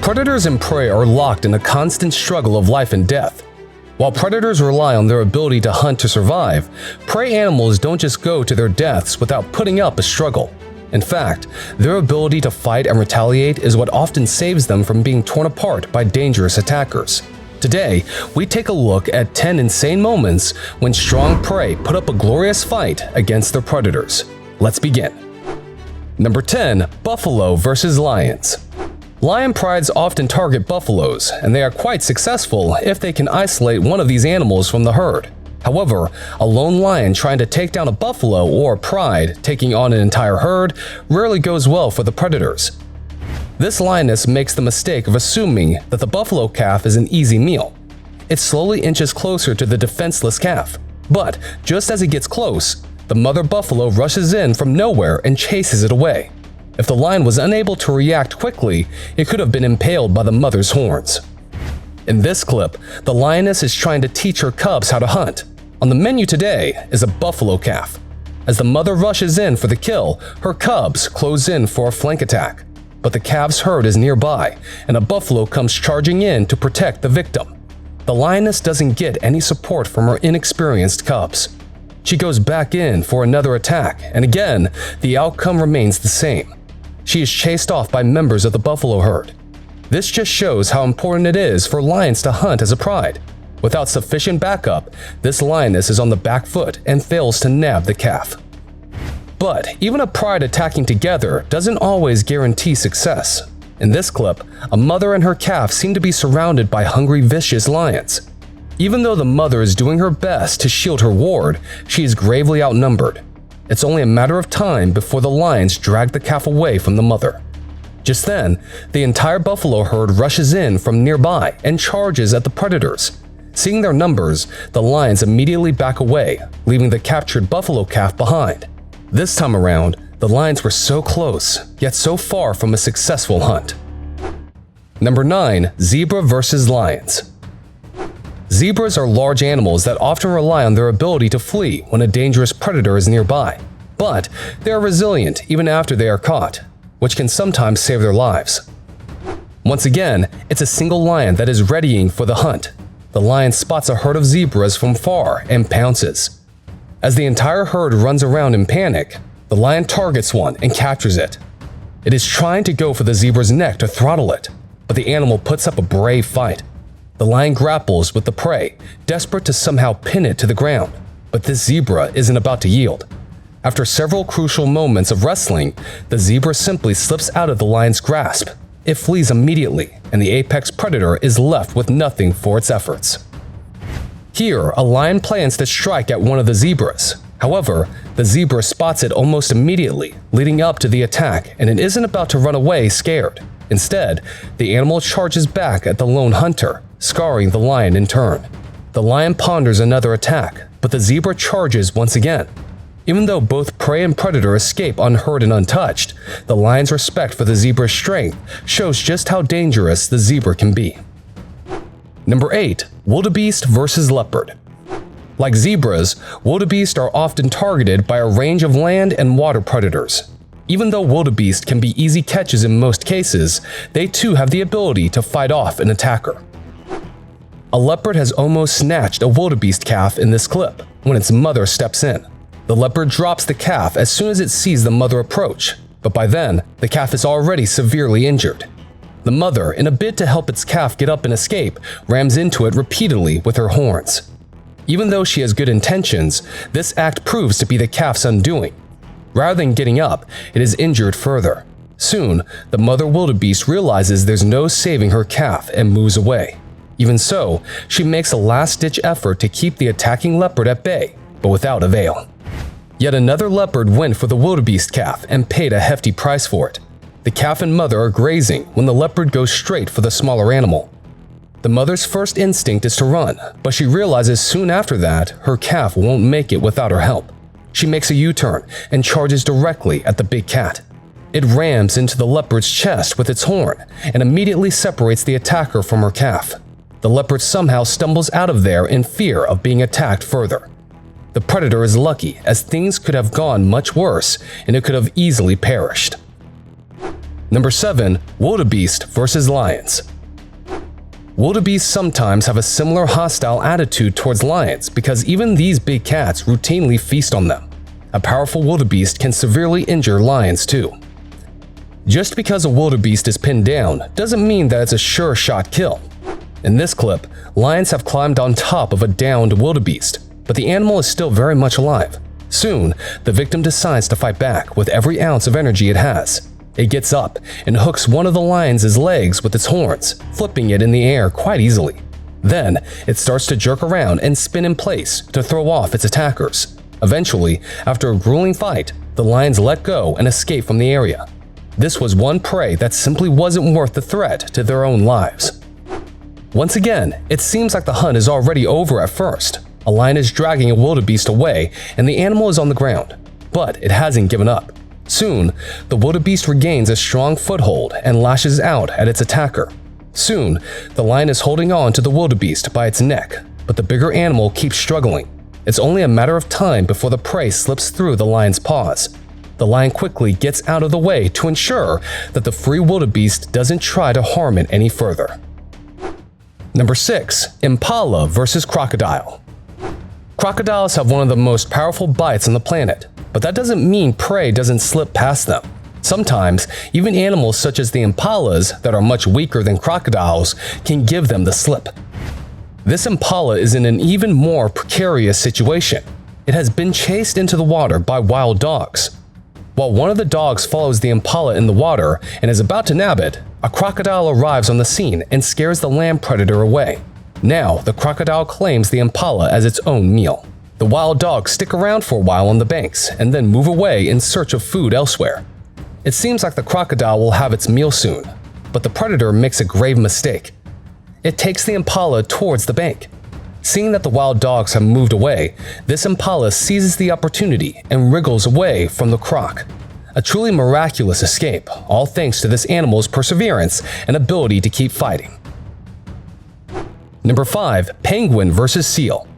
Predators and prey are locked in a constant struggle of life and death. While predators rely on their ability to hunt to survive, prey animals don't just go to their deaths without putting up a struggle. In fact, their ability to fight and retaliate is what often saves them from being torn apart by dangerous attackers. Today, we take a look at 10 insane moments when strong prey put up a glorious fight against their predators. Let's begin. Number 10. Buffalo versus lions. Lion prides often target buffaloes, and they are quite successful if they can isolate one of these animals from the herd. However, a lone lion trying to take down a buffalo or pride taking on an entire herd rarely goes well for the predators. This lioness makes the mistake of assuming that the buffalo calf is an easy meal. It slowly inches closer to the defenseless calf, but just as it gets close, the mother buffalo rushes in from nowhere and chases it away. If the lion was unable to react quickly, it could have been impaled by the mother's horns. In this clip, the lioness is trying to teach her cubs how to hunt. On the menu today is a buffalo calf. As the mother rushes in for the kill, her cubs close in for a flank attack. But the calf's herd is nearby, and a buffalo comes charging in to protect the victim. The lioness doesn't get any support from her inexperienced cubs. She goes back in for another attack, and again, the outcome remains the same. She is chased off by members of the buffalo herd. This just shows how important it is for lions to hunt as a pride. Without sufficient backup, this lioness is on the back foot and fails to nab the calf. But even a pride attacking together doesn't always guarantee success. In this clip, a mother and her calf seem to be surrounded by hungry, vicious lions. Even though the mother is doing her best to shield her ward, she is gravely outnumbered. It's only a matter of time before the lions drag the calf away from the mother. Just then, the entire buffalo herd rushes in from nearby and charges at the predators. Seeing their numbers, the lions immediately back away, leaving the captured buffalo calf behind. This time around, the lions were so close, yet so far from a successful hunt. Number 9. Zebra versus lions. Zebras are large animals that often rely on their ability to flee when a dangerous predator is nearby. But they are resilient even after they are caught, which can sometimes save their lives. Once again, it's a single lion that is readying for the hunt. The lion spots a herd of zebras from far and pounces. As the entire herd runs around in panic, the lion targets one and captures it. It is trying to go for the zebra's neck to throttle it, but the animal puts up a brave fight. The lion grapples with the prey, desperate to somehow pin it to the ground, but this zebra isn't about to yield. After several crucial moments of wrestling, the zebra simply slips out of the lion's grasp. It flees immediately, and the apex predator is left with nothing for its efforts. Here, a lion plans to strike at one of the zebras. However, the zebra spots it almost immediately, leading up to the attack, and it isn't about to run away scared. Instead, the animal charges back at the lone hunter, scarring the lion in turn. The lion ponders another attack, but the zebra charges once again. Even though both prey and predator escape unhurt and untouched, the lion's respect for the zebra's strength shows just how dangerous the zebra can be. Number 8. Wildebeest versus leopard. Like zebras, wildebeest are often targeted by a range of land and water predators. Even though wildebeest can be easy catches in most cases, they too have the ability to fight off an attacker. A leopard has almost snatched a wildebeest calf in this clip when its mother steps in. The leopard drops the calf as soon as it sees the mother approach, but by then, the calf is already severely injured. The mother, in a bid to help its calf get up and escape, rams into it repeatedly with her horns. Even though she has good intentions, this act proves to be the calf's undoing. Rather than getting up, it is injured further. Soon, the mother wildebeest realizes there's no saving her calf and moves away. Even so, she makes a last-ditch effort to keep the attacking leopard at bay, but without avail. Yet another leopard went for the wildebeest calf and paid a hefty price for it. The calf and mother are grazing when the leopard goes straight for the smaller animal. The mother's first instinct is to run, but she realizes soon after that her calf won't make it without her help. She makes a U-turn and charges directly at the big cat. It rams into the leopard's chest with its horn and immediately separates the attacker from her calf. The leopard somehow stumbles out of there in fear of being attacked further. The predator is lucky, as things could have gone much worse and it could have easily perished. Number 7. Wildebeest versus lions. Wildebeests sometimes have a similar hostile attitude towards lions because even these big cats routinely feast on them. A powerful wildebeest can severely injure lions too. Just because a wildebeest is pinned down doesn't mean that it's a sure shot kill. In this clip, lions have climbed on top of a downed wildebeest, but the animal is still very much alive. Soon, the victim decides to fight back with every ounce of energy it has. It gets up and hooks one of the lion's legs with its horns, flipping it in the air quite easily. Then, it starts to jerk around and spin in place to throw off its attackers. Eventually, after a grueling fight, the lions let go and escape from the area. This was one prey that simply wasn't worth the threat to their own lives. Once again, it seems like the hunt is already over at first. A lion is dragging a wildebeest away and the animal is on the ground, but it hasn't given up. Soon, the wildebeest regains a strong foothold and lashes out at its attacker. Soon, the lion is holding on to the wildebeest by its neck, but the bigger animal keeps struggling. It's only a matter of time before the prey slips through the lion's paws. The lion quickly gets out of the way to ensure that the free wildebeest doesn't try to harm it any further. Number 6. Impala versus crocodile. Crocodiles have one of the most powerful bites on the planet, but that doesn't mean prey doesn't slip past them. Sometimes, even animals such as the impalas that are much weaker than crocodiles can give them the slip. This impala is in an even more precarious situation. It has been chased into the water by wild dogs. While one of the dogs follows the impala in the water and is about to nab it, a crocodile arrives on the scene and scares the land predator away. Now, the crocodile claims the impala as its own meal. The wild dogs stick around for a while on the banks and then move away in search of food elsewhere. It seems like the crocodile will have its meal soon, but the predator makes a grave mistake. It takes the impala towards the bank. Seeing that the wild dogs have moved away, this impala seizes the opportunity and wriggles away from the croc. A truly miraculous escape, all thanks to this animal's perseverance and ability to keep fighting. Number 5. Penguin versus seal.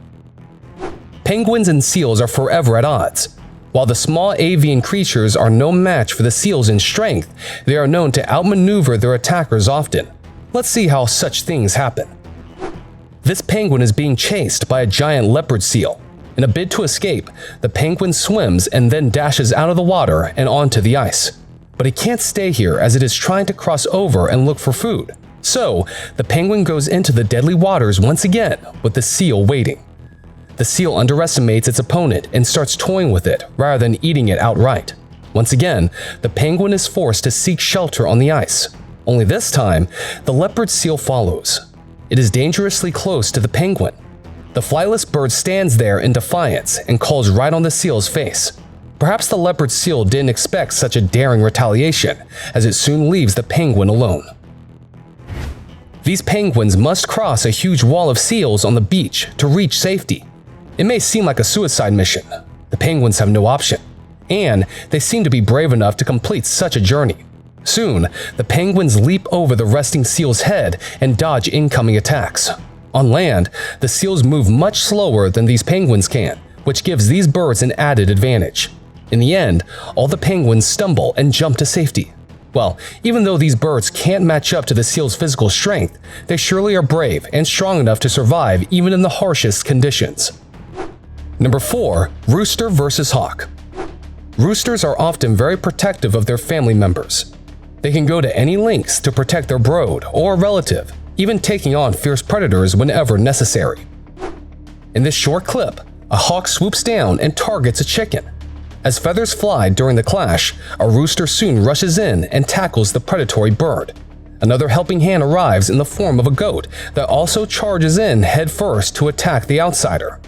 Penguins and seals are forever at odds. While the small avian creatures are no match for the seals in strength, they are known to outmaneuver their attackers often. Let's see how such things happen. This penguin is being chased by a giant leopard seal. In a bid to escape, the penguin swims and then dashes out of the water and onto the ice. But it can't stay here as it is trying to cross over and look for food. So, the penguin goes into the deadly waters once again with the seal waiting. The seal underestimates its opponent and starts toying with it rather than eating it outright. Once again, the penguin is forced to seek shelter on the ice. Only this time, the leopard seal follows. It is dangerously close to the penguin. The flightless bird stands there in defiance and calls right on the seal's face. Perhaps the leopard seal didn't expect such a daring retaliation, as it soon leaves the penguin alone. These penguins must cross a huge wall of seals on the beach to reach safety. It may seem like a suicide mission. The penguins have no option, and they seem to be brave enough to complete such a journey. Soon, the penguins leap over the resting seal's head and dodge incoming attacks. On land, the seals move much slower than these penguins can, which gives these birds an added advantage. In the end, all the penguins stumble and jump to safety. Well, even though these birds can't match up to the seal's physical strength, they surely are brave and strong enough to survive even in the harshest conditions. Number 4. Rooster versus hawk. Roosters are often very protective of their family members. They can go to any lengths to protect their brood or relative, even taking on fierce predators whenever necessary. In this short clip, a hawk swoops down and targets a chicken. As feathers fly during the clash, a rooster soon rushes in and tackles the predatory bird. Another helping hand arrives in the form of a goat that also charges in headfirst to attack the outsider.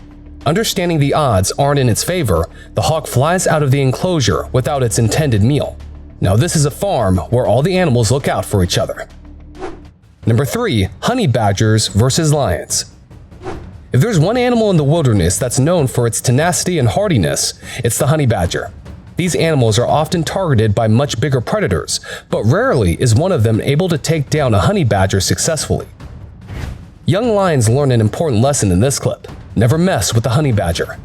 Understanding the odds aren't in its favor, the hawk flies out of the enclosure without its intended meal. Now this is a farm where all the animals look out for each other. Number 3. Honey badgers versus lions. If there's one animal in the wilderness that's known for its tenacity and hardiness, it's the honey badger. These animals are often targeted by much bigger predators, but rarely is one of them able to take down a honey badger successfully. Young lions learn an important lesson in this clip: never mess with the honey badger.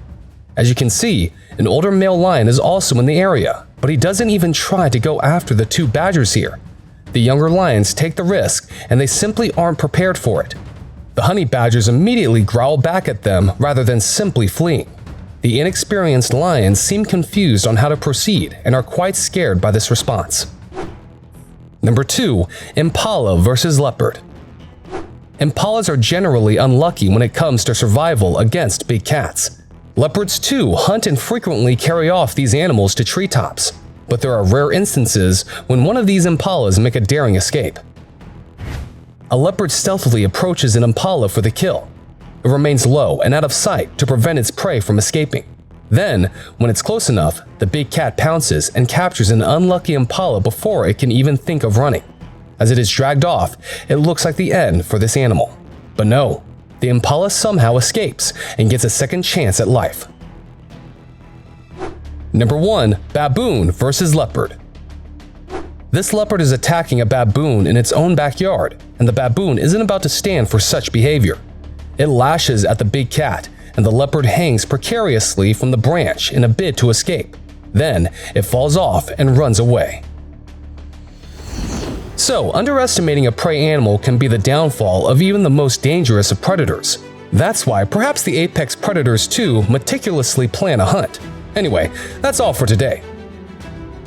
As you can see, an older male lion is also in the area, but he doesn't even try to go after the two badgers here. The younger lions take the risk, and they simply aren't prepared for it. The honey badgers immediately growl back at them rather than simply fleeing. The inexperienced lions seem confused on how to proceed and are quite scared by this response. Number 2. Impala versus leopard. Impalas are generally unlucky when it comes to survival against big cats. Leopards too hunt and frequently carry off these animals to treetops, but there are rare instances when one of these impalas make a daring escape. A leopard stealthily approaches an impala for the kill. It remains low and out of sight to prevent its prey from escaping. Then, when it's close enough, the big cat pounces and captures an unlucky impala before it can even think of running. As it is dragged off, it looks like the end for this animal. But no, the impala somehow escapes and gets a second chance at life. Number 1. Baboon versus leopard. This leopard is attacking a baboon in its own backyard, and the baboon isn't about to stand for such behavior. It lashes at the big cat, and the leopard hangs precariously from the branch in a bid to escape. Then, it falls off and runs away. So, underestimating a prey animal can be the downfall of even the most dangerous of predators. That's why perhaps the apex predators too meticulously plan a hunt. Anyway, that's all for today.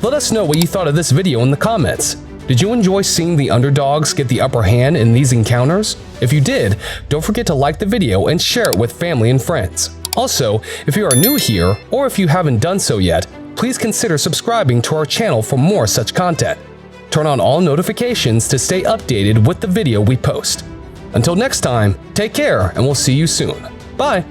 Let us know what you thought of this video in the comments. Did you enjoy seeing the underdogs get the upper hand in these encounters? If you did, don't forget to like the video and share it with family and friends. Also, if you are new here, or if you haven't done so yet, please consider subscribing to our channel for more such content. Turn on all notifications to stay updated with the video we post. Until next time, take care and we'll see you soon. Bye!